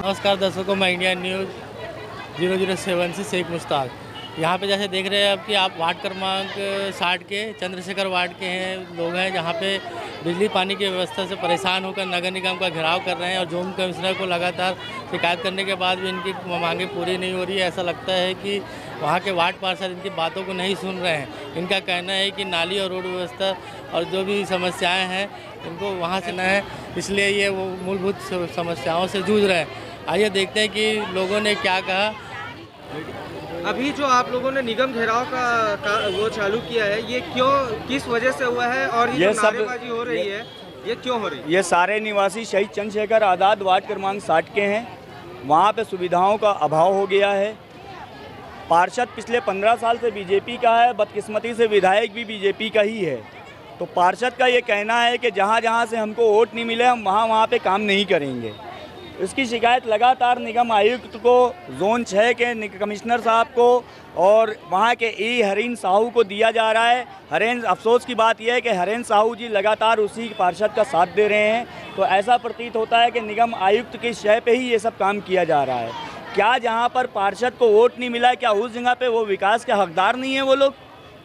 नमस्कार दर्शकों, मैं इंडिया न्यूज़ 007 से शेख मुश्ताक। यहाँ पे जैसे देख रहे हैं अब कि आप वार्ड क्रमांक 60 के चंद्रशेखर वार्ड के हैं लोग हैं, जहाँ पे बिजली पानी की व्यवस्था से परेशान होकर नगर निगम का घेराव कर रहे हैं और जोन कमिश्नर को लगातार शिकायत करने के बाद भी इनकी मांगें पूरी नहीं हो रही है। ऐसा लगता है कि वहाँ के वार्ड पार्षद इनकी बातों को नहीं सुन रहे हैं। इनका कहना है कि नाली और रोड व्यवस्था और जो भी समस्याएँ हैं इनको वहाँ से न है, इसलिए ये वो मूलभूत समस्याओं से जूझ रहे हैं। आइए देखते हैं कि लोगों ने क्या कहा। अभी जो आप लोगों ने निगम घेराव का वो चालू किया है, ये क्यों, किस वजह से हुआ है और ये जो नारेबाजी हो रही है ये क्यों हो रही है? ये सारे निवासी शहीद चंद्रशेखर आज़ाद वार्ड क्रमांक 60 के हैं। वहाँ पे सुविधाओं का अभाव हो गया है। पार्षद पिछले 15 साल से बीजेपी का है, बदकिस्मती से विधायक भी बीजेपी का ही है। तो पार्षद का ये कहना है कि जहाँ जहाँ से हमको वोट नहीं मिले हम वहाँ पे काम नहीं करेंगे। इसकी शिकायत लगातार निगम आयुक्त को, जोन 6 के कमिश्नर साहब को और वहाँ के हरेन साहू को दिया जा रहा है। अफसोस की बात यह है कि हरेन साहू जी लगातार उसी पार्षद का साथ दे रहे हैं। तो ऐसा प्रतीत होता है कि निगम आयुक्त की शय पे ही ये सब काम किया जा रहा है। क्या जहाँ पर पार्षद को वोट नहीं मिला, क्या उस जगह पे वो विकास के हकदार नहीं है वो लोग?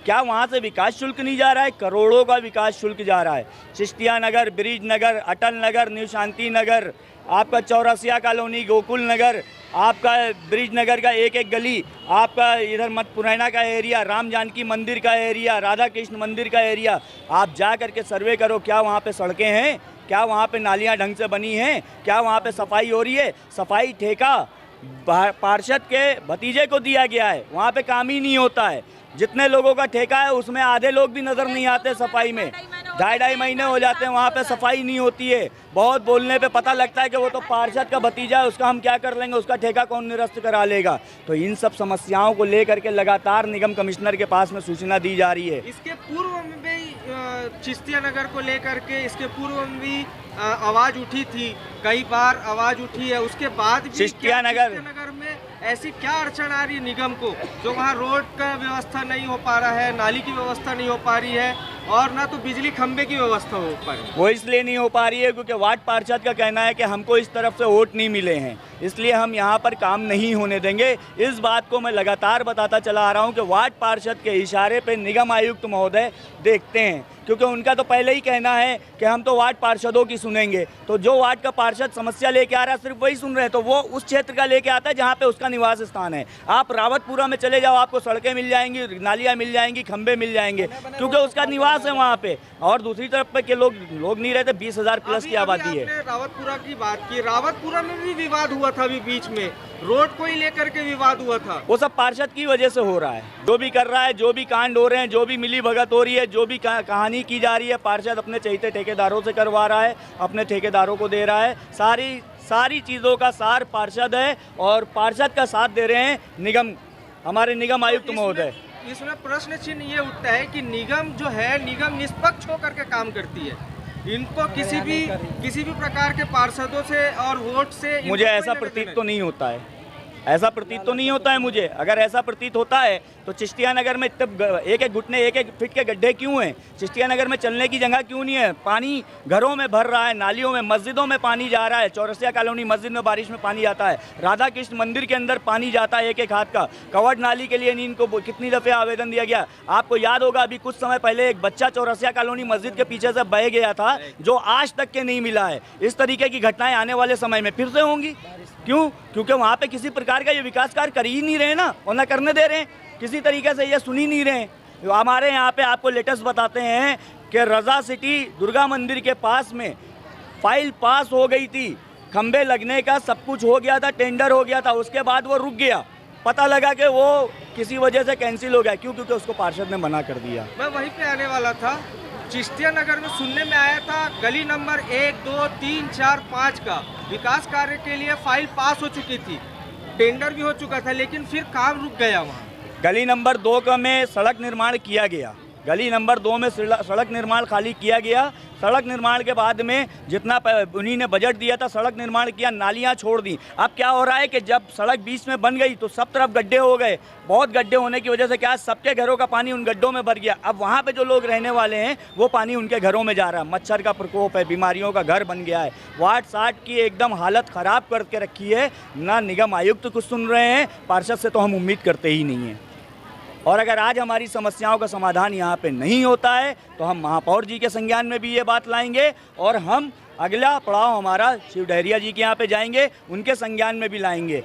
क्या वहाँ से विकास शुल्क नहीं जा रहा है? करोड़ों का विकास शुल्क जा रहा है। चिश्तिया नगर, ब्रिज नगर, अटल नगर, न्यू शांति नगर, आपका चौरसिया कॉलोनी, गोकुल नगर, आपका ब्रिज नगर का एक एक गली, आपका इधर मत पुरैना का एरिया, राम जानकी मंदिर का एरिया, राधा कृष्ण मंदिर का एरिया, आप जा कर के सर्वे करो। क्या वहाँ पे सड़कें हैं? क्या वहाँ पे नालियाँ ढंग से बनी हैं? क्या वहाँ पे सफाई हो रही है? सफाई ठेका पार्षद के भतीजे को दिया गया है, वहाँ पे काम ही नहीं होता है। जितने लोगों का ठेका है उसमें आधे लोग भी नज़र नहीं आते सफाई में। 2.5 महीने हो जाते हैं, वहाँ पे सफाई नहीं होती है। बहुत बोलने पे पता लगता है कि वो तो पार्षद का भतीजा है, उसका हम क्या कर लेंगे, उसका ठेका कौन निरस्त करा लेगा। तो इन सब समस्याओं को लेकर के लगातार निगम कमिश्नर के पास में सूचना दी जा रही है। इसके पूर्व में भी चिश्तिया नगर को लेकर के इसके पूर्व में भी आवाज़ उठी थी, कई बार आवाज़ उठी है। उसके बाद भी चिश्तिया नगर में ऐसी क्या अड़चन आ रही है निगम को, जो वहाँ रोड का व्यवस्था नहीं हो पा रहा है, नाली की व्यवस्था नहीं हो पा रही है और ना तो बिजली खंबे की व्यवस्था हो पा रही है? वो इसलिए नहीं हो पा रही है क्योंकि वार्ड पार्षद का कहना है कि हमको इस तरफ से वोट नहीं मिले हैं, इसलिए हम यहाँ पर काम नहीं होने देंगे। इस बात को मैं लगातार बताता चला आ रहा हूँ कि वार्ड पार्षद के इशारे पे निगम आयुक्त महोदय देखते हैं, क्योंकि उनका तो पहले ही कहना है कि हम तो वार्ड पार्षदों की सुनेंगे। तो जो वार्ड का पार्षद समस्या लेके आ रहा है सिर्फ वही सुन रहे हैं, तो वो उस क्षेत्र का लेके आता है जहाँ पे उसका निवास स्थान है। आप रावतपुरा में चले जाओ, आपको सड़कें मिल जाएंगी, नालियाँ मिल जाएंगी, खंबे मिल जाएंगे, क्योंकि उसका निवास है वहाँ पे। और दूसरी तरफ पे के लोग नहीं रहते। 20,000 प्लस की आबादी है। रावतपुरा की बात की, रावतपुरा में भी विवाद हुआ था, अभी बीच में रोड को ही लेकर के विवाद हुआ था। वो सब पार्षद की वजह से हो रहा है। जो भी कर रहा है, जो भी कांड हो रहे हैं, जो भी मिली भगत हो रही है, जो भी कहानी की जा रही है, पार्षद अपने चहेते ठेकेदारों से करवा रहा है, अपने ठेकेदारों को दे रहा है। सारी चीज़ों का सार पार्षद है और पार्षद का साथ दे रहे हैं निगम, हमारे निगम आयुक्त महोदय। इसमें प्रश्न चिन्ह ये उठता है कि निगम जो है, निगम निष्पक्ष होकर के काम करती है। इनको किसी भी प्रकार के पार्षदों से और वोट से मुझे ऐसा प्रतीत तो नहीं होता है। ऐसा प्रतीत तो नहीं होता है मुझे। अगर ऐसा प्रतीत होता है तो चिश्तिया नगर में एक एक घुटने, एक एक फीट के गड्ढे क्यों हैं? चिश्तिया नगर में चलने की जगह क्यों नहीं है? पानी घरों में भर रहा है, नालियों में, मस्जिदों में पानी जा रहा है। चौरसिया कॉलोनी मस्जिद में बारिश में पानी जाता है, राधा कृष्ण मंदिर के अंदर पानी जाता है एक एक हाथ का। कवर्ड नाली के लिए इनको कितनी दफ़े आवेदन दिया गया? आपको याद होगा अभी कुछ समय पहले एक बच्चा चौरसिया कॉलोनी मस्जिद के पीछे से बह गया था, जो आज तक के नहीं मिला है। इस तरीके की घटनाएं आने वाले समय में फिर से होंगी। क्यों? क्योंकि वहाँ पे किसी प्रकार का ये विकास कार्य कर ही नहीं रहे ना, और ना करने दे रहे हैं, किसी तरीके से ये सुन ही नहीं रहे हैं। हमारे यहाँ पे आपको लेटेस्ट बताते हैं कि रजा सिटी दुर्गा मंदिर के पास में फाइल पास हो गई थी, खंबे लगने का सब कुछ हो गया था, टेंडर हो गया था, उसके बाद वो रुक गया। पता लगा कि वो किसी वजह से कैंसिल हो गया। क्यों? क्योंकि उसको पार्षद ने मना कर दिया। मैं वहीं पे आने वाला था। चिश्तिया नगर में सुनने में आया था गली नंबर 1, 2, 3, 4, 5 का विकास कार्य के लिए फाइल पास हो चुकी थी, टेंडर भी हो चुका था, लेकिन फिर काम रुक गया वहाँ। गली नंबर 2 का में सड़क निर्माण किया गया, गली नंबर 2 में सड़क निर्माण खाली किया गया। सड़क निर्माण के बाद में जितना उन्हीं ने बजट दिया था सड़क निर्माण किया, नालियां छोड़ दी। अब क्या हो रहा है कि जब सड़क बीच में बन गई तो सब तरफ गड्ढे हो गए। बहुत गड्ढे होने की वजह से क्या सबके घरों का पानी उन गड्ढों में भर गया। अब वहाँ पे जो लोग रहने वाले हैं वो पानी उनके घरों में जा रहा है। मच्छर का प्रकोप है, बीमारियों का घर बन गया है। वार्ड 60 की एकदम हालत ख़राब करके रखी है। ना निगम आयुक्त कुछ सुन रहे हैं, पार्षद से तो हम उम्मीद करते ही नहीं हैं। और अगर आज हमारी समस्याओं का समाधान यहाँ पे नहीं होता है तो हम महापौर जी के संज्ञान में भी ये बात लाएंगे और हम अगला पड़ाव हमारा शिव डहरिया जी के यहाँ पे जाएंगे, उनके संज्ञान में भी लाएंगे।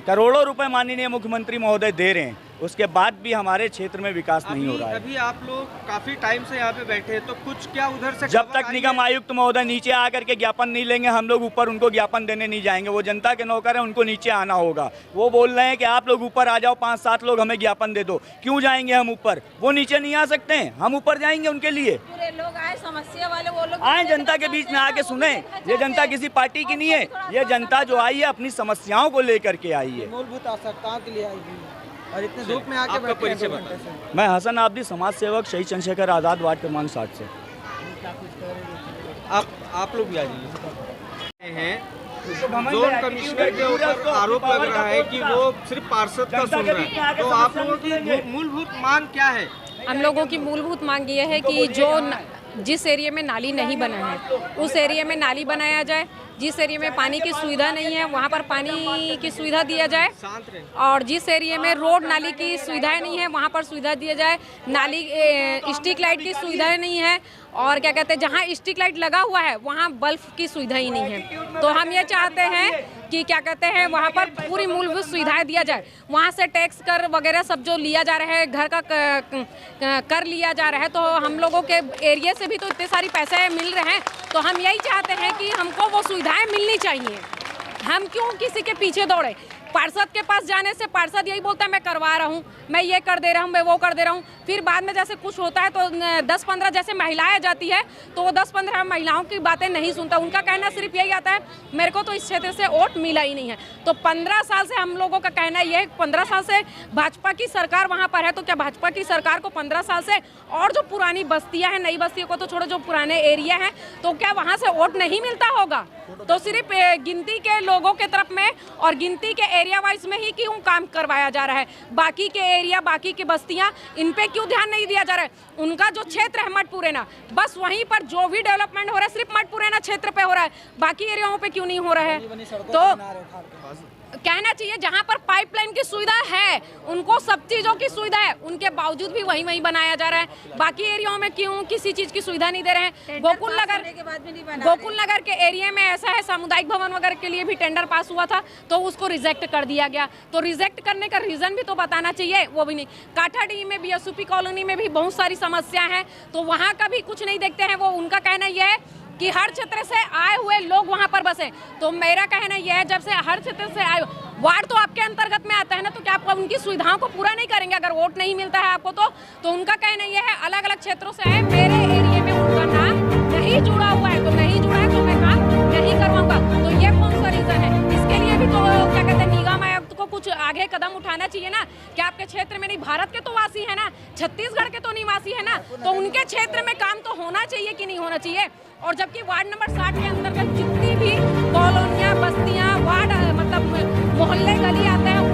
करोड़ों रुपए माननीय मुख्यमंत्री महोदय दे रहे हैं, उसके बाद भी हमारे क्षेत्र में विकास नहीं हो रहा है। अभी आप लोग काफी टाइम से यहाँ पे बैठे हैं, तो कुछ क्या उधर से जब तक निगम आयुक्त महोदय नीचे आकर के ज्ञापन नहीं लेंगे हम लोग ऊपर उनको ज्ञापन देने नहीं जाएंगे। वो जनता के नौकर हैं, उनको नीचे आना होगा। वो बोल रहे हैं कि आप लोग ऊपर आ जाओ, 5-7 लोग हमें ज्ञापन दे दो। क्यों जाएंगे हम ऊपर? वो नीचे नहीं आ सकते हैं, हम ऊपर जाएंगे उनके लिए। पूरे लोग आए, समस्या वाले वो लोग आए, जनता के बीच में आके सुने। ये जनता किसी पार्टी की नहीं है, ये जनता जो आई है अपनी समस्याओं को लेकर के आई है, मूलभूत आवश्यकताओं के लिए आई हुई है। और इतने धूप में आके बैठे हैं 2 घंटे से। मैं हसन आबदी, समाज सेवक, शहीद चंद्रशेखर आज़ाद, वार्ड क्रमांक 60 से। आप लोग भी आ जाइए। हैं जोन कमिश्नर के ऊपर आरोप लग रहा है कि वो सिर्फ पार्षद का सुन रहा है, तो आप लोगों की मूलभूत मांग क्या है? हम लोगों की मूलभूत मांग ये है कि जिस एरिया में नाली नहीं बना है उस एरिया में नाली बनाया जाए। जिस एरिया में पानी की सुविधा नहीं है वहाँ पर पानी की सुविधा दिया जाए, और जिस एरिया में रोड नाली की सुविधाएं नहीं है वहाँ पर सुविधा दिया जाए। नाली स्ट्रीट लाइट की सुविधाएं नहीं है, और क्या कहते हैं जहाँ स्ट्रीट लाइट लगा हुआ है वहाँ बल्ब की सुविधा ही नहीं है। तो हम ये चाहते हैं कि क्या कहते हैं वहाँ पर पूरी मूलभूत सुविधाएं दिया जाए। वहाँ से टैक्स कर वगैरह सब जो लिया जा रहा है, घर का कर लिया जा रहा है, तो हम लोगों के एरिया से भी तो इतने सारी पैसे मिल रहे हैं। तो हम यही चाहते हैं कि हमको वो सुविधाएं मिलनी चाहिए। हम क्यों किसी के पीछे दौड़े? पार्षद के पास जाने से पार्षद यही बोलता है मैं करवा रहा हूँ, मैं ये कर दे रहा हूँ, मैं वो कर दे रहा हूँ। फिर बाद में जैसे कुछ होता है तो 10-15 जैसे महिलाएं जाती है तो वो 10-15 महिलाओं की बातें नहीं सुनता। उनका कहना सिर्फ यही आता है मेरे को तो इस क्षेत्र से वोट मिला ही नहीं है। तो 15 साल से हम लोगों का कहना ये है, 15 साल से भाजपा की सरकार वहाँ पर है, तो क्या भाजपा की सरकार को 15 साल से और जो पुरानी बस्तियाँ हैं, नई बस्तियों को तो छोड़ो, जो पुराने एरिया हैं, तो क्या वहाँ से वोट नहीं मिलता होगा? तो सिर्फ गिनती के लोगों के तरफ में और गिनती के एरिया वाइज में ही क्यों काम करवाया जा रहा है? बाकी के एरिया, बाकी की बस्तियां, इन पे क्यों ध्यान नहीं दिया जा रहा है? उनका जो क्षेत्र है मठपुरैना, बस वहीं पर जो भी डेवलपमेंट हो रहा है सिर्फ मठपुरैना क्षेत्र पे हो रहा है, बाकी एरियाओं पे क्यों नहीं हो रहा है? तो कहना चाहिए जहाँ पर पाइपलाइन की सुविधा है, उनको सब चीज़ों की सुविधा है, उनके बावजूद भी वहीं बनाया जा रहा है। बाकी एरियाओं में क्यों किसी चीज़ की सुविधा नहीं दे रहे हैं? गोकुल नगर के एरिया में ऐसा है, सामुदायिक भवन वगैरह के लिए भी टेंडर पास हुआ था तो उसको रिजेक्ट कर दिया गया। तो रिजेक्ट करने का रीज़न भी तो बताना चाहिए, वो भी नहीं। काठाडीह में भी, एसयूपी कॉलोनी में भी बहुत सारी समस्या है, तो वहाँ का भी कुछ नहीं देखते हैं। वो उनका कहना यह है कि हर क्षेत्र से आए हुए लोग वहां पर बसे। तो मेरा कहना यह है, जब से हर क्षेत्र से आए, वार्ड तो आपके अंतर्गत में आता है ना, तो क्या आप उनकी सुविधाओं को पूरा नहीं करेंगे अगर वोट नहीं मिलता है आपको? तो उनका कहना यह है अलग अलग क्षेत्रों से आए, मेरे एरिया में उनका नाम नहीं जुड़ा हुआ है, तो नहीं जुड़ा है तो मैं काम नहीं करवाऊंगा। तो ये कौन सा रीजन है? इसके लिए भी तो क्या कहते हैं निगम आयुक्त को कुछ आगे कदम उठाना चाहिए ना, कि आपके क्षेत्र में नहीं, भारत के तो वासी है ना, छत्तीसगढ़ के तो निवासी है ना, तो उनके क्षेत्र में काम तो होना चाहिए कि नहीं होना चाहिए? और जबकि वार्ड नंबर 60 के अंतर्गत जितनी भी कॉलोनियाँ, बस्तियाँ, वार्ड मतलब मोहल्ले, गली आते हैं